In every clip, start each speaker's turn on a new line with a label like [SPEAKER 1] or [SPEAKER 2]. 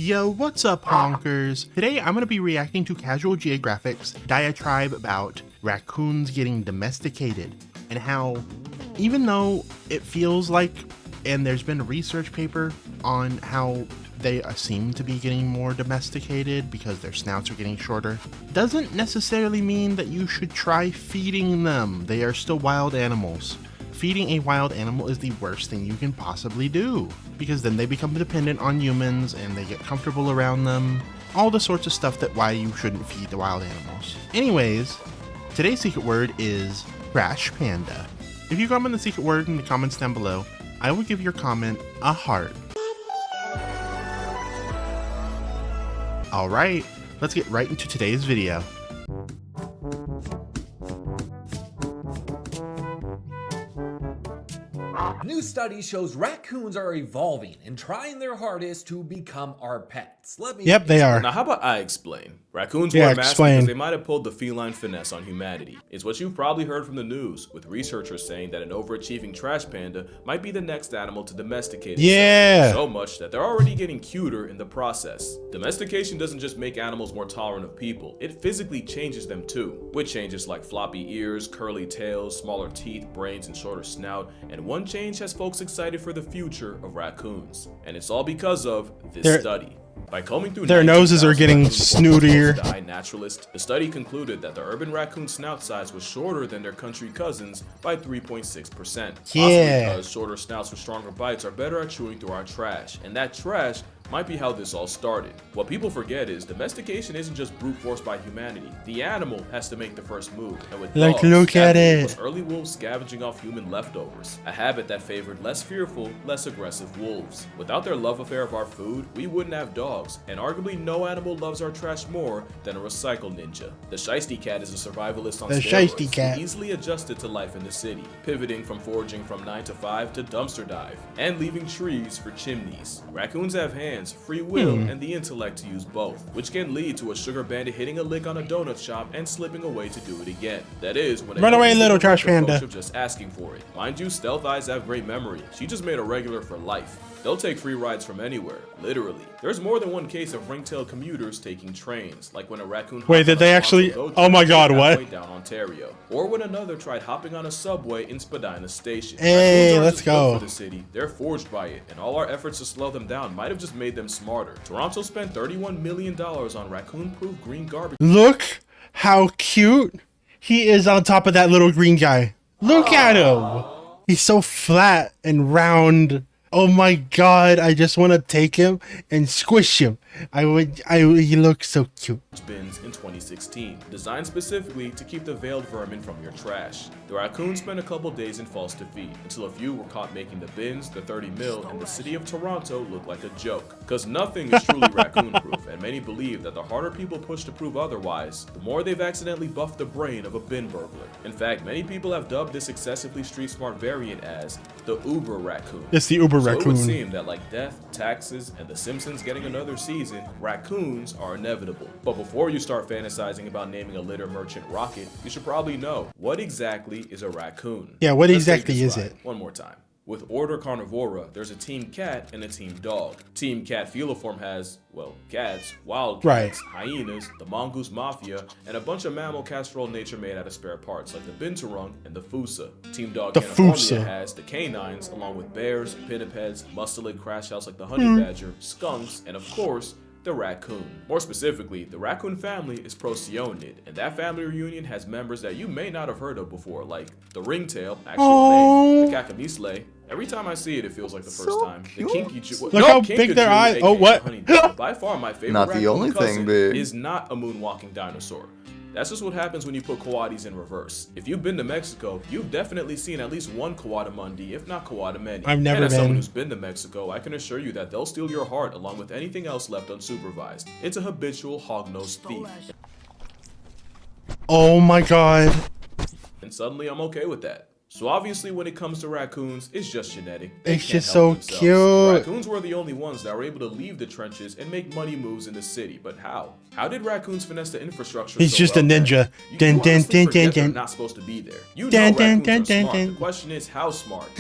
[SPEAKER 1] Yo, what's up, honkers? Today I'm going to be reacting to Casual Geographic's diatribe about raccoons getting domesticated and how, even though it feels like, and there's been a research paper on how they seem to be getting more domesticated because their snouts are getting shorter, doesn't necessarily mean that you should try feeding them. They are still wild animals. Feeding a wild animal is the worst thing you can possibly do, because then they become dependent on humans and they get comfortable around them. All the sorts of stuff that why you shouldn't feed the wild animals. Anyways, today's secret word is trash panda. If you comment the secret word in the comments down below, I will give your comment a heart. Alright, let's get right into today's video.
[SPEAKER 2] New study shows raccoons are evolving and trying their hardest to become our pets.
[SPEAKER 1] Yep, they are.
[SPEAKER 3] Now, how about I explain? Raccoons wear masks because they might have pulled the feline finesse on humanity. It's what you've probably heard from the news, with researchers saying that an overachieving trash panda might be the next animal to domesticate itself. So much that they're already getting cuter in the process. Domestication doesn't just make animals more tolerant of people, it physically changes them too, with changes like floppy ears, curly tails, smaller teeth, brains, and shorter snout. And one change has folks excited for the future of raccoons. And it's all because of this study. By combing through
[SPEAKER 1] their noses are getting snootier.
[SPEAKER 3] Naturalist, the study concluded that the urban raccoon snout size was shorter than their country cousins by 3.6%.
[SPEAKER 1] Yeah.
[SPEAKER 3] Because shorter snouts with stronger bites are better at chewing through our trash, and that trash might be how this all started. What people forget is domestication isn't just brute force by humanity. The animal has to make the first move. And with dogs,
[SPEAKER 1] look at it.
[SPEAKER 3] Was early wolves scavenging off human leftovers, a habit that favored less fearful, less aggressive wolves. Without their love affair of our food, we wouldn't have dogs, and arguably no animal loves our trash more than a recycle ninja. The shiesty cat is a survivalist on steroids, who easily adjusted to life in the city, pivoting from foraging from 9 to 5 to dumpster dive, and leaving trees for chimneys. Raccoons have hands, free will, and the intellect to use both, which can lead to a sugar bandit hitting a lick on a donut shop and slipping away to do it again. That is, when
[SPEAKER 1] run away, little trash panda.
[SPEAKER 3] Of just asking for it. Mind you, Stealth Eyes have great memory. She just made a regular for life. They'll take free rides from anywhere, literally. There's more than one case of ring-tailed commuters taking trains, like when a raccoon
[SPEAKER 1] wait, did they actually? Oh my god, what?
[SPEAKER 3] Down Ontario, or when another tried hopping on a subway in Spadina Station.
[SPEAKER 1] Hey, let's go.
[SPEAKER 3] For the city, they're forged by it, and all our efforts to slow them down might have just made them smarter. Toronto spent $31 million on raccoon-proof green garbage.
[SPEAKER 1] Look how cute he is on top of that little green guy. Look at him. He's so flat and round. Oh my god, I just want to take him and squish him. He looks so cute.
[SPEAKER 3] Bins in 2016, designed specifically to keep the veiled vermin from your trash. The raccoons spent a couple days in false defeat, until a few were caught making the bins, the 30 mil, and the city of Toronto look like a joke. Cause nothing is truly raccoon-proof, and many believe that the harder people push to prove otherwise, the more they've accidentally buffed the brain of a bin burglar. In fact, many people have dubbed this excessively street-smart variant as the Uber raccoon.
[SPEAKER 1] It's the Uber raccoon.
[SPEAKER 3] It would seem that like death, taxes, and The Simpsons getting another season, raccoons are inevitable. But before you start fantasizing about naming a litter merchant Rocket, you should probably know, what exactly is a raccoon?
[SPEAKER 1] Yeah, what exactly is it?
[SPEAKER 3] One more time. With Order Carnivora, there's a team cat and a team dog. Team cat Feliform has, well, cats, wild cats, hyenas, the mongoose mafia, and a bunch of mammal casserole nature made out of spare parts like the binturong and the fossa. Team dog California has the canines along with bears, pinnipeds, mustelid crash house like the honey badger, skunks, and of course, the raccoon. More specifically, the raccoon family is Procyon, and that family reunion has members that you may not have heard of before, like the ringtail, actual name, the kakamisle. Every time I see it, it feels like the first time. The kinky
[SPEAKER 1] look how big their eyes. Oh, what?
[SPEAKER 3] By far, my favorite
[SPEAKER 4] not the only thing big
[SPEAKER 3] is not a moonwalking dinosaur. That's just what happens when you put coatis in reverse. If you've been to Mexico, you've definitely seen at least one coatimundi, if not coatimeni.
[SPEAKER 1] I've never been.
[SPEAKER 3] And as someone who's been to Mexico, I can assure you that they'll steal your heart along with anything else left unsupervised. It's a habitual hog-nosed thief.
[SPEAKER 1] Oh my god.
[SPEAKER 3] And suddenly I'm okay with that. So obviously when it comes to raccoons, it's just genetic.
[SPEAKER 1] It's just so cute.
[SPEAKER 3] Raccoons were the only ones that were able to leave the trenches and make money moves in the city. But how? How did raccoons finesse the infrastructure
[SPEAKER 1] He's
[SPEAKER 3] so
[SPEAKER 1] just
[SPEAKER 3] well?
[SPEAKER 1] a ninja.
[SPEAKER 3] They're not supposed to be there. You know raccoons are smart. The question is how smart?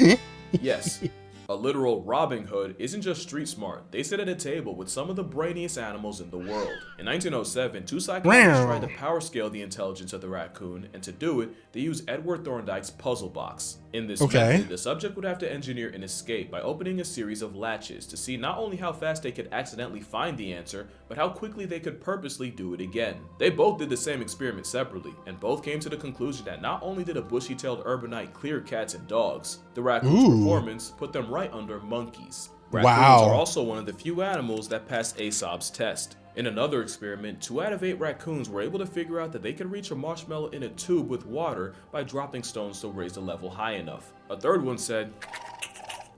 [SPEAKER 3] Yes. A literal Robin Hood isn't just street smart. They sit at a table with some of the brainiest animals in the world. In 1907, two psychologists tried to power scale the intelligence of the raccoon, and to do it, they used Edward Thorndike's puzzle box. In this method, the subject would have to engineer an escape by opening a series of latches to see not only how fast they could accidentally find the answer, but how quickly they could purposely do it again. They both did the same experiment separately, and both came to the conclusion that not only did a bushy-tailed urbanite clear cats and dogs, the raccoon's performance put them right under monkeys. Raccoons are also one of the few animals that pass Aesop's test. In another experiment, 2 out of 8 raccoons were able to figure out that they could reach a marshmallow in a tube with water by dropping stones to raise the level high enough. A third one said,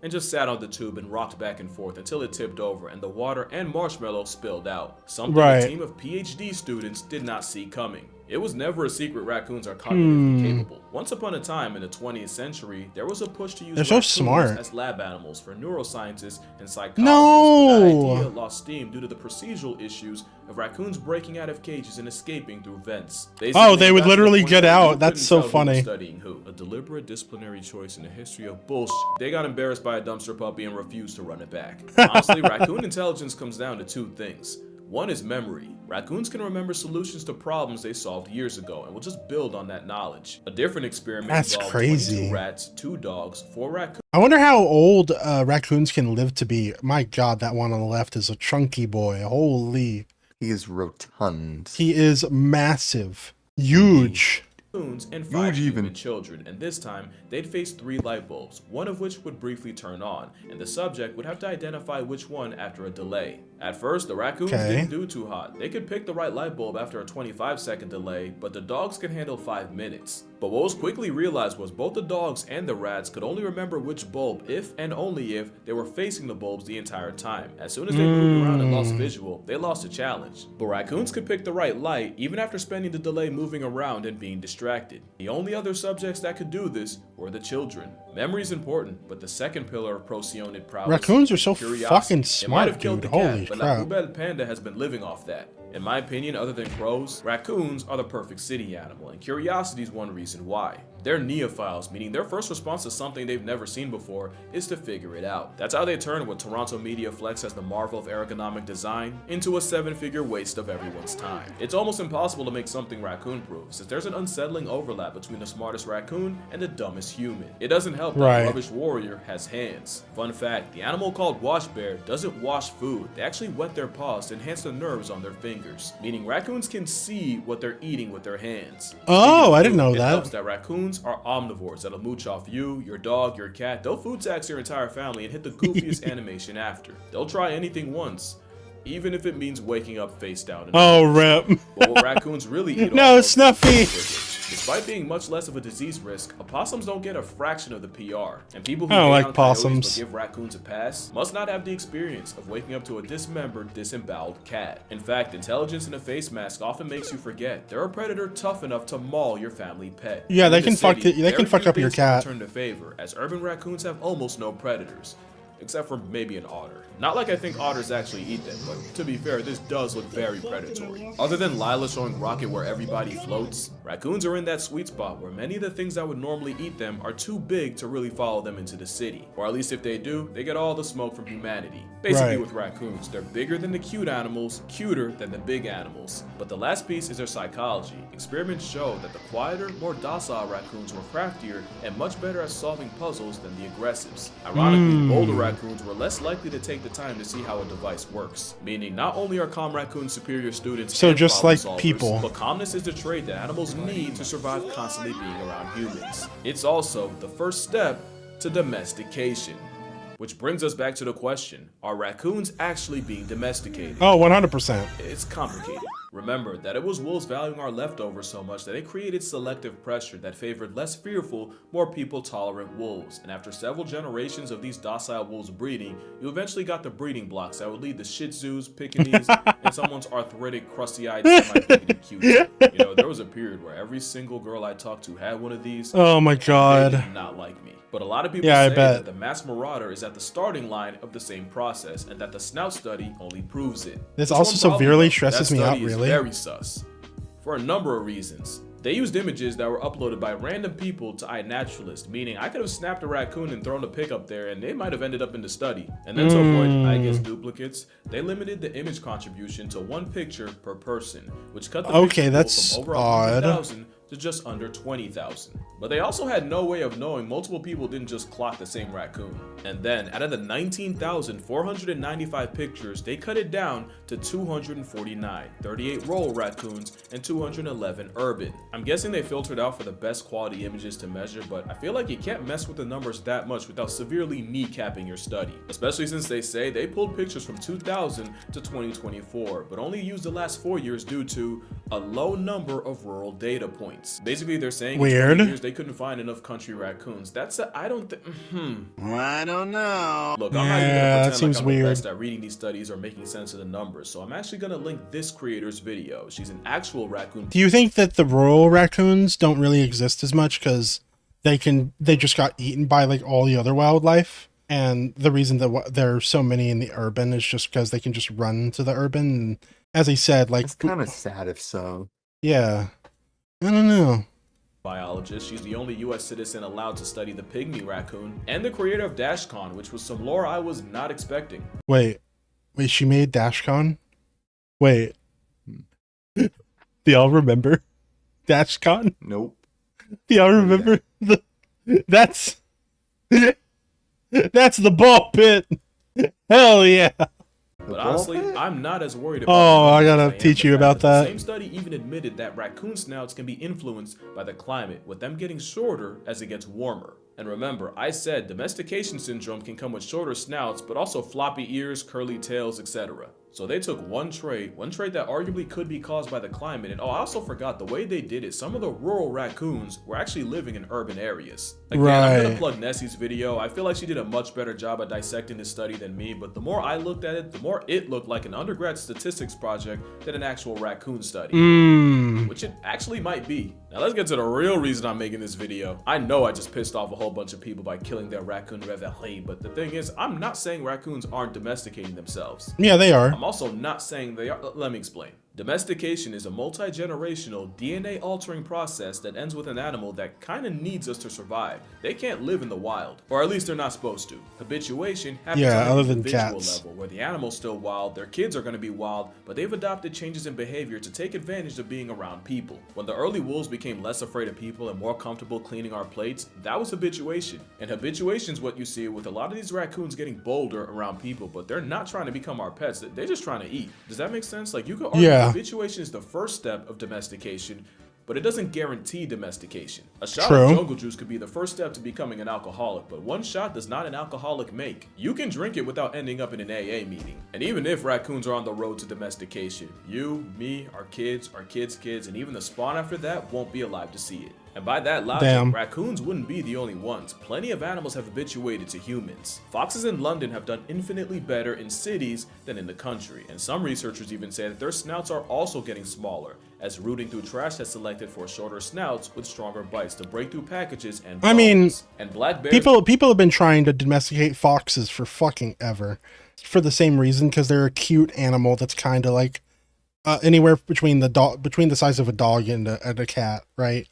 [SPEAKER 3] and just sat on the tube and rocked back and forth until it tipped over and the water and marshmallow spilled out. Something a team of PhD students did not see coming. It was never a secret raccoons are cognitively capable. Once upon a time in the 20th century, there was a push to use raccoons as lab animals for neuroscientists and psychologists. But that idea lost steam due to the procedural issues of raccoons breaking out of cages and escaping through vents.
[SPEAKER 1] They would literally get out. That's so funny.
[SPEAKER 3] Studying who? A deliberate disciplinary choice in the history of bullshit. They got embarrassed by a dumpster puppy and refused to run it back. Honestly, raccoon intelligence comes down to 2 things. One is memory. Raccoons can remember solutions to problems they solved years ago and will just build on that knowledge. A different experiment involved 22 rats, 2 dogs, 4 raccoons.
[SPEAKER 1] I wonder how old raccoons can live to be. My God, that one on the left is a chunky boy. Holy.
[SPEAKER 4] He is rotund.
[SPEAKER 1] He is massive. Huge.
[SPEAKER 3] And 5 human children, and this time they'd face 3 light bulbs, one of which would briefly turn on, and the subject would have to identify which one after a delay. At first, the raccoons didn't do too hot. They could pick the right light bulb after a 25-second delay, but the dogs could handle 5 minutes. But what was quickly realized was both the dogs and the rats could only remember which bulb if and only if they were facing the bulbs the entire time. As soon as they moved around and lost visual, they lost the challenge. But raccoons could pick the right light even after spending the delay moving around and being distracted. The only other subjects that could do this were the children. Memory is important, but the second pillar of procyonid prowess,
[SPEAKER 1] raccoons are so
[SPEAKER 3] curiosity.
[SPEAKER 1] Fucking smart, dude. Holy
[SPEAKER 3] crap. But
[SPEAKER 1] crap.
[SPEAKER 3] La Poubelle Panda has been living off that. In my opinion, other than crows, raccoons are the perfect city animal, and curiosity is one reason why. They're neophiles, meaning their first response to something they've never seen before is to figure it out. That's how they turn what Toronto media flex as the marvel of ergonomic design into a 7-figure waste of everyone's time. It's almost impossible to make something raccoon-proof, since there's an unsettling overlap between the smartest raccoon and the dumbest human. It doesn't help that the rubbish warrior has hands. Fun fact, the animal called wash bear doesn't wash food. They actually wet their paws to enhance the nerves on their fingers, meaning raccoons can see what they're eating with their hands.
[SPEAKER 1] Oh, I didn't know
[SPEAKER 3] it
[SPEAKER 1] that.
[SPEAKER 3] Helps that raccoons are omnivores that'll mooch off you, your dog, your cat. They'll food tax your entire family and hit the goofiest animation after. They'll try anything once, even if it means waking up face down.
[SPEAKER 1] Rip.
[SPEAKER 3] But what raccoons really eat
[SPEAKER 1] no, Snuffy.
[SPEAKER 3] Despite being much less of a disease risk, opossums don't get a fraction of the PR. And people who
[SPEAKER 1] like possums
[SPEAKER 3] but give raccoons a pass must not have the experience of waking up to a dismembered, disemboweled cat. In fact, intelligence in a face mask often makes you forget they're a predator tough enough to maul your family pet.
[SPEAKER 1] Yeah, they can fuck up your cat.
[SPEAKER 3] Turn to favor, as urban raccoons have almost no predators, except for maybe an otter. Not like I think otters actually eat them, but to be fair, this does look very predatory. Other than Lila showing Rocket where everybody floats, raccoons are in that sweet spot where many of the things that would normally eat them are too big to really follow them into the city. Or at least if they do, they get all the smoke from humanity. Basically with raccoons, they're bigger than the cute animals, cuter than the big animals. But the last piece is their psychology. Experiments show that the quieter, more docile raccoons were craftier and much better at solving puzzles than the aggressives. Ironically, bolder raccoons were less likely to take the time to see how a device works. Meaning, not only are calm raccoons superior students and
[SPEAKER 1] just like
[SPEAKER 3] solvers,
[SPEAKER 1] people,
[SPEAKER 3] but calmness is the trait that animals need to survive constantly being around humans. It's also the first step to domestication. Which brings us back to the question, are raccoons actually being domesticated?
[SPEAKER 1] Oh, 100%.
[SPEAKER 3] It's complicated. Remember that it was wolves valuing our leftovers so much that it created selective pressure that favored less fearful, more people-tolerant wolves. And after several generations of these docile wolves breeding, you eventually got the breeding blocks that would lead the Shih Tzus, Pekingese, and someone's arthritic, crusty-eyed, semi-bigoted cutie. You know, there was a period where every single girl I talked to had one of these.
[SPEAKER 1] Oh my God.
[SPEAKER 3] They did not like me. But a lot of people say that the mass marauder is at the starting line of the same process, and that the snout study only proves it.
[SPEAKER 1] This also severely stresses me out, really.
[SPEAKER 3] Very sus. For a number of reasons. They used images that were uploaded by random people to iNaturalist, meaning I could have snapped a raccoon and thrown a pic up there and it might have ended up in the study. And then to avoid, I guess, duplicates, they limited the image contribution to 1 picture per person, which cut the picture pool from over 100,000 to just under 20,000. But they also had no way of knowing multiple people didn't just clock the same raccoon. And then, out of the 19,495 pictures, they cut it down to 249, 38 rural raccoons, and 211 urban. I'm guessing they filtered out for the best quality images to measure, but I feel like you can't mess with the numbers that much without severely kneecapping your study. Especially since they say they pulled pictures from 2000 to 2024, but only used the last 4 years due to a low number of rural data points. Basically, they're saying in 20 years they couldn't find enough country raccoons. That's I don't think.
[SPEAKER 5] I don't know.
[SPEAKER 3] Look, I'm not even gonna pretend like I'm the best at reading these studies or making sense of the numbers, so I'm actually gonna link this creator's video. She's an actual raccoon.
[SPEAKER 1] Do you think that the rural raccoons don't really exist as much because they just got eaten by like all the other wildlife? And the reason that there are so many in the urban is just because they can just run to the urban. And as I said, like,
[SPEAKER 4] it's kind of sad if so.
[SPEAKER 1] Yeah. I don't know.
[SPEAKER 3] Biologist. She's the only US citizen allowed to study the pygmy raccoon, and the creator of DashCon, which was some lore I was not expecting.
[SPEAKER 1] Wait, she made DashCon? Wait. Do y'all remember DashCon?
[SPEAKER 4] Nope.
[SPEAKER 1] Do y'all remember that's the ball pit. Hell yeah.
[SPEAKER 3] But honestly, I'm not as worried about.
[SPEAKER 1] Oh, I gotta teach you about that.
[SPEAKER 3] The same study even admitted that raccoon snouts can be influenced by the climate, with them getting shorter as it gets warmer. And remember, I said domestication syndrome can come with shorter snouts, but also floppy ears, curly tails, etc. So they took one trait that arguably could be caused by the climate, and I also forgot the way they did it. Some of the rural raccoons were actually living in urban areas. Again, I'm gonna plug Nessie's video. I feel like she did a much better job at dissecting this study than me, but the more I looked at it, the more it looked like an undergrad statistics project than an actual raccoon study. Which it actually might be. Now let's get to the real reason I'm making this video. I know I just pissed off a whole bunch of people by killing their raccoon reveille, but the thing is, I'm not saying raccoons aren't domesticating themselves.
[SPEAKER 1] Yeah, they are.
[SPEAKER 3] I'm also not saying they are. Let me explain. Domestication is a multi-generational DNA-altering process that ends with an animal that kind of needs us to survive. They can't live in the wild, or at least they're not supposed to. Habituation happens on an individual level, where the animal's still wild, their kids are going to be wild, but they've adopted changes in behavior to take advantage of being around people. When the early wolves became less afraid of people and more comfortable cleaning our plates, that was habituation. And habituation is what you see with a lot of these raccoons getting bolder around people, but they're not trying to become our pets. They're just trying to eat. Does that make sense? Like, you could argue habituation is the first step of domestication, but it doesn't guarantee domestication. A shot of jungle juice could be the first step to becoming an alcoholic, but one shot does not an alcoholic make. You can drink it without ending up in an AA meeting. And even if raccoons are on the road to domestication, you, me, our kids' kids, and even the spawn after that won't be alive to see it. And by that logic, raccoons wouldn't be the only ones. Plenty of animals have habituated to humans. Foxes in London have done infinitely better in cities than in the country, and some researchers even say that their snouts are also getting smaller, as rooting through trash has selected for shorter snouts with stronger bites to break through packages and bones. I mean, and black bears—
[SPEAKER 1] people have been trying to domesticate foxes for fucking ever, for the same reason, because they're a cute animal that's kind of like anywhere between the size of a dog and a cat, right?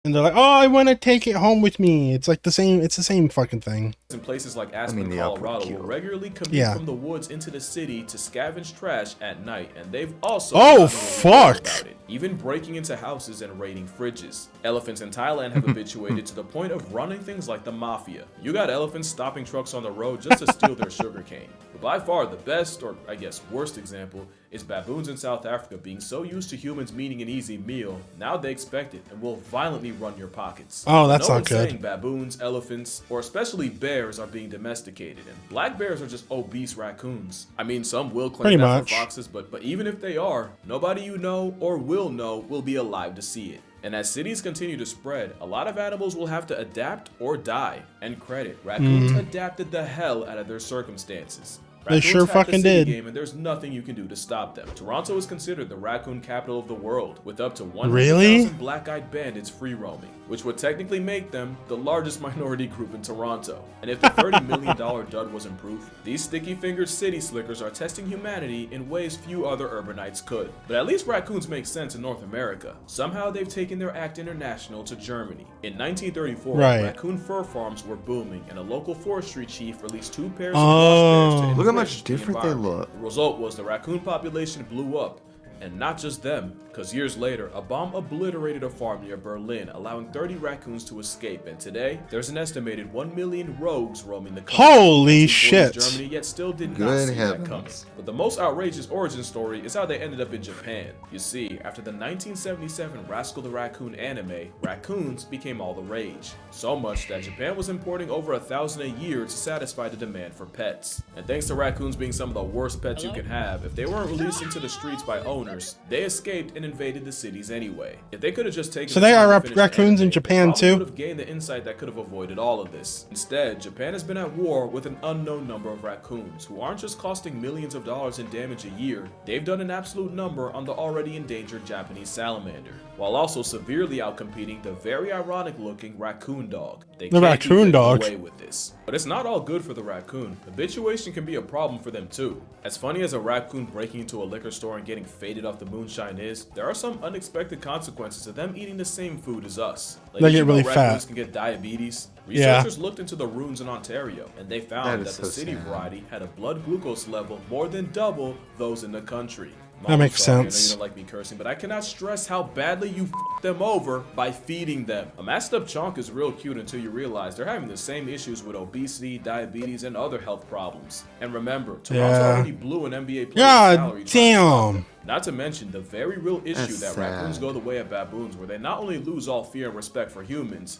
[SPEAKER 1] And they're like, oh, I want to take it home with me. It's like the same fucking thing.
[SPEAKER 3] In places like Aspen, Colorado, will regularly commute from the woods into the city to scavenge trash at night, and they've also about it, even breaking into houses and raiding fridges. Elephants in Thailand have habituated to the point of running things like the mafia. You got elephants stopping trucks on the road just to steal their sugarcane. But by far the best, or I guess worst example, is baboons in South Africa being so used to humans meaning an easy meal, now they expect it and will violently run your pockets.
[SPEAKER 1] Oh, that's not good.
[SPEAKER 3] Saying baboons, elephants, or especially bears are being domesticated, and black bears are just obese raccoons. I mean, some will claim that for foxes, but even if they are, nobody you know or will know will be alive to see it. And as cities continue to spread, a lot of animals will have to adapt or die. And credit, raccoons adapted the hell out of their circumstances.
[SPEAKER 1] They
[SPEAKER 3] Raccoons
[SPEAKER 1] sure
[SPEAKER 3] hack the
[SPEAKER 1] fucking
[SPEAKER 3] city
[SPEAKER 1] did.
[SPEAKER 3] game, and there's nothing you can do to stop them. Toronto is considered the raccoon capital of the world, with up to 100,000
[SPEAKER 1] Really?
[SPEAKER 3] black-eyed bandits free roaming, which would technically make them the largest minority group in Toronto. And if the $30 million dud wasn't proof, these sticky-fingered city slickers are testing humanity in ways few other urbanites could. But at least raccoons make sense in North America. Somehow they've taken their act international to Germany. In 1934,
[SPEAKER 1] Right.
[SPEAKER 3] raccoon fur farms were booming, and a local forestry chief released 2 pairs of lost bears to
[SPEAKER 4] Look how
[SPEAKER 3] enrich
[SPEAKER 4] much
[SPEAKER 3] the
[SPEAKER 4] different they
[SPEAKER 3] environment.
[SPEAKER 4] look.
[SPEAKER 3] The result was the raccoon population blew up. And not just them, because years later, a bomb obliterated a farm near Berlin, allowing 30 raccoons to escape. And today, there's an estimated 1 million rogues roaming the country.
[SPEAKER 1] Holy
[SPEAKER 3] 1940s
[SPEAKER 1] shit.
[SPEAKER 3] Germany yet still did not
[SPEAKER 4] Good
[SPEAKER 3] see
[SPEAKER 4] heavens.
[SPEAKER 3] that coming. But the most outrageous origin story is how they ended up in Japan. You see, after the 1977 Rascal the Raccoon anime, raccoons became all the rage. So much that Japan was importing over 1,000 a year to satisfy the demand for pets. And thanks to raccoons being some of the worst pets you can have, if they weren't released into the streets by owners, they escaped and invaded the cities anyway. If they could have just taken
[SPEAKER 1] So
[SPEAKER 3] the
[SPEAKER 1] they
[SPEAKER 3] time
[SPEAKER 1] are
[SPEAKER 3] to finish the
[SPEAKER 1] raccoons in
[SPEAKER 3] anime,
[SPEAKER 1] Japan
[SPEAKER 3] they probably
[SPEAKER 1] too?
[SPEAKER 3] would have gained the insight that could have avoided all of this. Instead, Japan has been at war with an unknown number of raccoons who aren't just costing millions of dollars in damage a year, they've done an absolute number on the already endangered Japanese salamander, while also severely outcompeting the very ironic looking raccoon dog. They
[SPEAKER 1] The
[SPEAKER 3] can't keep
[SPEAKER 1] raccoon
[SPEAKER 3] getting
[SPEAKER 1] dog.
[SPEAKER 3] away with this. But it's not all good for the raccoon. Habituation can be a problem for them too. As funny as a raccoon breaking into a liquor store and getting faded off the moonshine is, there are some unexpected consequences of them eating the same food as us. Like,
[SPEAKER 1] They
[SPEAKER 3] did
[SPEAKER 1] get
[SPEAKER 3] you know
[SPEAKER 1] really
[SPEAKER 3] raccoons
[SPEAKER 1] fat.
[SPEAKER 3] can get diabetes?
[SPEAKER 1] Yeah.
[SPEAKER 3] Researchers looked into the runes in Ontario, and they found
[SPEAKER 4] That
[SPEAKER 3] that
[SPEAKER 4] is
[SPEAKER 3] the
[SPEAKER 4] so
[SPEAKER 3] city
[SPEAKER 4] sad.
[SPEAKER 3] variety had a blood glucose level more than double those in the country. Mom,
[SPEAKER 1] That
[SPEAKER 3] I'm
[SPEAKER 1] makes
[SPEAKER 3] sorry, I know
[SPEAKER 1] sense.
[SPEAKER 3] you don't like me cursing, but I cannot stress how badly you f them over by feeding them. A mashed up chonk is real cute until you realize they're having the same issues with obesity, diabetes, and other health problems. And remember, Toronto
[SPEAKER 1] Yeah.
[SPEAKER 3] already blew an NBA player's salary
[SPEAKER 1] God
[SPEAKER 3] trying to stop
[SPEAKER 1] damn.
[SPEAKER 3] them. Not to mention the very real issue
[SPEAKER 4] That's
[SPEAKER 3] that
[SPEAKER 4] sad.
[SPEAKER 3] raccoons go the way of baboons, where they not only lose all fear and respect for humans,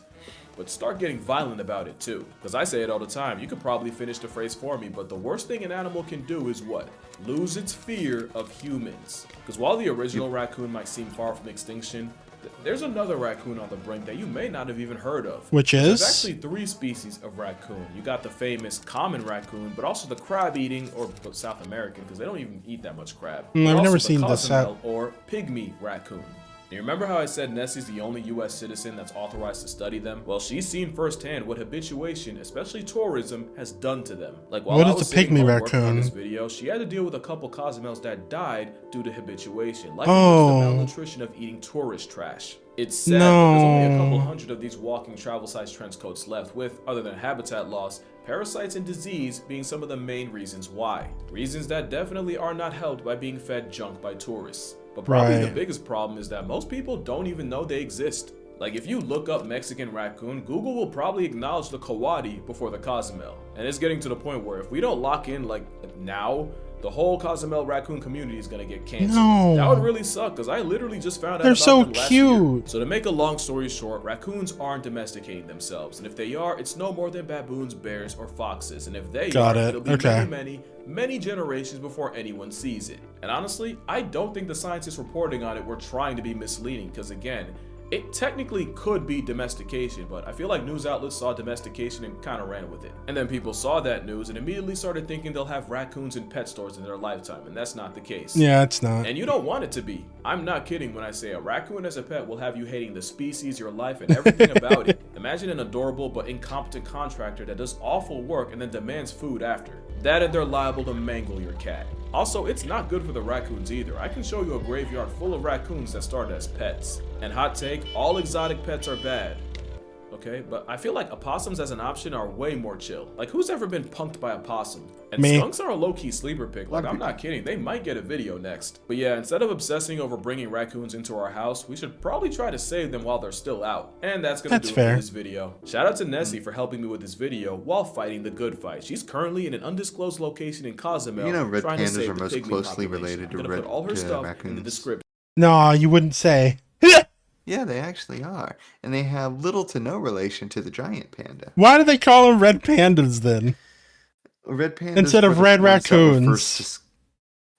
[SPEAKER 3] but start getting violent about it too. Because I say it all the time, you could probably finish the phrase for me, but the worst thing an animal can do is what? Lose its fear of humans. Because while the original raccoon might seem far from extinction, there's another raccoon on the brink that you may not have even heard of.
[SPEAKER 1] Which
[SPEAKER 3] There's
[SPEAKER 1] is?
[SPEAKER 3] actually 3 species of raccoon. You got the famous common raccoon, but also the crab-eating, or South American, because they don't even eat that much crab.
[SPEAKER 1] I've
[SPEAKER 3] but also
[SPEAKER 1] never
[SPEAKER 3] the
[SPEAKER 1] seen the
[SPEAKER 3] Cozumel, or pygmy raccoon. You remember how I said Nessie's the only US citizen that's authorized to study them? Well, she's seen firsthand what habituation, especially tourism, has done to them. Like while
[SPEAKER 1] What
[SPEAKER 3] I
[SPEAKER 1] is
[SPEAKER 3] was
[SPEAKER 1] a
[SPEAKER 3] sitting
[SPEAKER 1] pygmy
[SPEAKER 3] home working on
[SPEAKER 1] raccoon?
[SPEAKER 3] this video, she had to deal with a couple Cozumels that died due to habituation, like
[SPEAKER 1] Oh.
[SPEAKER 3] the malnutrition of eating tourist trash. It's sad, but there's only a couple hundred of these walking travel-sized trench coats left with, other than habitat loss, parasites and disease being some of the main reasons why. Reasons that definitely are not helped by being fed junk by tourists. But probably the
[SPEAKER 1] Right.
[SPEAKER 3] biggest problem is that most people don't even know they exist. Like if you look up Mexican raccoon, Google will probably acknowledge the coati before the Cozumel. And it's getting to the point where if we don't lock in like now, the whole Cozumel raccoon community is gonna get canceled.
[SPEAKER 1] No.
[SPEAKER 3] That would really suck because I literally just found out
[SPEAKER 1] They're
[SPEAKER 3] about
[SPEAKER 1] so
[SPEAKER 3] them last year.
[SPEAKER 1] cute.
[SPEAKER 3] So to make a long story short, raccoons aren't domesticating themselves, and if they are, it's no more than baboons, bears, or foxes. And if they
[SPEAKER 1] Got
[SPEAKER 3] are,
[SPEAKER 1] it.
[SPEAKER 3] it'll be
[SPEAKER 1] Okay.
[SPEAKER 3] many generations before anyone sees it. And honestly, I don't think the scientists reporting on it were trying to be misleading, because again, it technically could be domestication, but I feel like news outlets saw domestication and kind of ran with it. And then people saw that news and immediately started thinking they'll have raccoons in pet stores in their lifetime, and that's not the case.
[SPEAKER 1] Yeah, it's not.
[SPEAKER 3] And you don't want it to be. I'm not kidding when I say a raccoon as a pet will have you hating the species, your life, and everything about it. Imagine an adorable but incompetent contractor that does awful work and then demands food after. That and they're liable to mangle your cat. Also, it's not good for the raccoons either. I can show you a graveyard full of raccoons that started as pets. And hot take, all exotic pets are bad. Okay, but I feel like opossums as an option are way more chill. Like, who's ever been punked by a possum? And
[SPEAKER 1] Me.
[SPEAKER 3] skunks are a low-key sleeper pick. Like, I'm not kidding. They might get a video next. But yeah, instead of obsessing over bringing raccoons into our house, we should probably try to save them while they're still out. And that's gonna
[SPEAKER 1] That's
[SPEAKER 3] do it
[SPEAKER 1] fair.
[SPEAKER 3] for this video. Shout out to Nessie for helping me with this video while fighting the good fight. She's currently in an undisclosed location in Cozumel.
[SPEAKER 4] You know red
[SPEAKER 3] trying to
[SPEAKER 4] pandas
[SPEAKER 3] save
[SPEAKER 4] are
[SPEAKER 3] the
[SPEAKER 4] most
[SPEAKER 3] pygmy
[SPEAKER 4] closely
[SPEAKER 3] population.
[SPEAKER 4] related
[SPEAKER 3] I'm
[SPEAKER 4] to
[SPEAKER 3] gonna
[SPEAKER 4] red
[SPEAKER 3] put all her stuff in the
[SPEAKER 4] raccoons.
[SPEAKER 3] description.
[SPEAKER 1] No, you wouldn't say.
[SPEAKER 4] Yeah, they actually are. And they have little to no relation to the giant panda.
[SPEAKER 1] Why do they call them red pandas then?
[SPEAKER 4] Red pandas
[SPEAKER 1] Instead of
[SPEAKER 4] were the
[SPEAKER 1] red
[SPEAKER 4] ones that were
[SPEAKER 1] raccoons.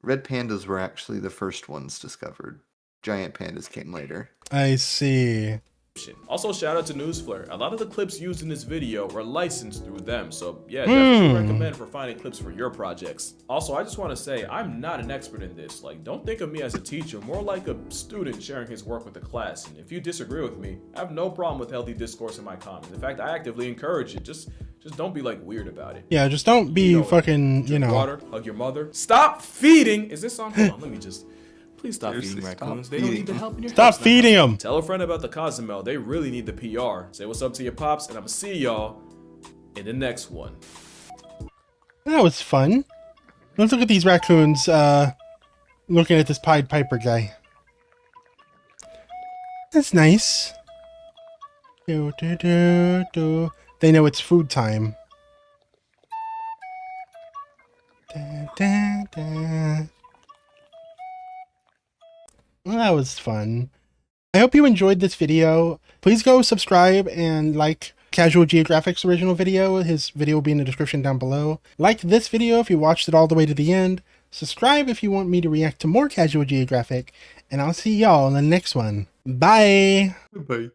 [SPEAKER 4] red pandas were actually the first ones discovered. Giant pandas came later.
[SPEAKER 1] I see.
[SPEAKER 3] Also, shout out to Newsflare. A lot of the clips used in this video were licensed through them, so yeah, definitely recommend for finding clips for your projects. Also, I just want to say, I'm not an expert in this. Like, don't think of me as a teacher, more like a student sharing his work with the class. And if you disagree with me, I have no problem with healthy discourse in my comments. In fact, I actively encourage it. Just don't be like weird about it.
[SPEAKER 1] Yeah, just don't be fucking,
[SPEAKER 3] Drink water, hug your mother. Stop feeding. Is this on? Hold on, let me just. Please stop
[SPEAKER 4] Seriously,
[SPEAKER 3] feeding
[SPEAKER 4] stop
[SPEAKER 3] raccoons. They don't need the help in your
[SPEAKER 1] Stop
[SPEAKER 3] house now.
[SPEAKER 1] feeding them.
[SPEAKER 3] Tell a friend about the Cozumel. They really need the PR. Say what's up to your pops, and I'm gonna see y'all in the next one.
[SPEAKER 1] That was fun. Let's look at these raccoons looking at this Pied Piper guy. That's nice. Do, do, do, do. They know it's food time. Da, da, da. Well, that was fun. I hope you enjoyed this video. Please go subscribe and like Casual Geographic's original video. His video will be in the description down below. Like this video if you watched it all the way to the end. Subscribe if you want me to react to more Casual Geographic. And I'll see y'all in the next one. Bye!
[SPEAKER 4] Bye.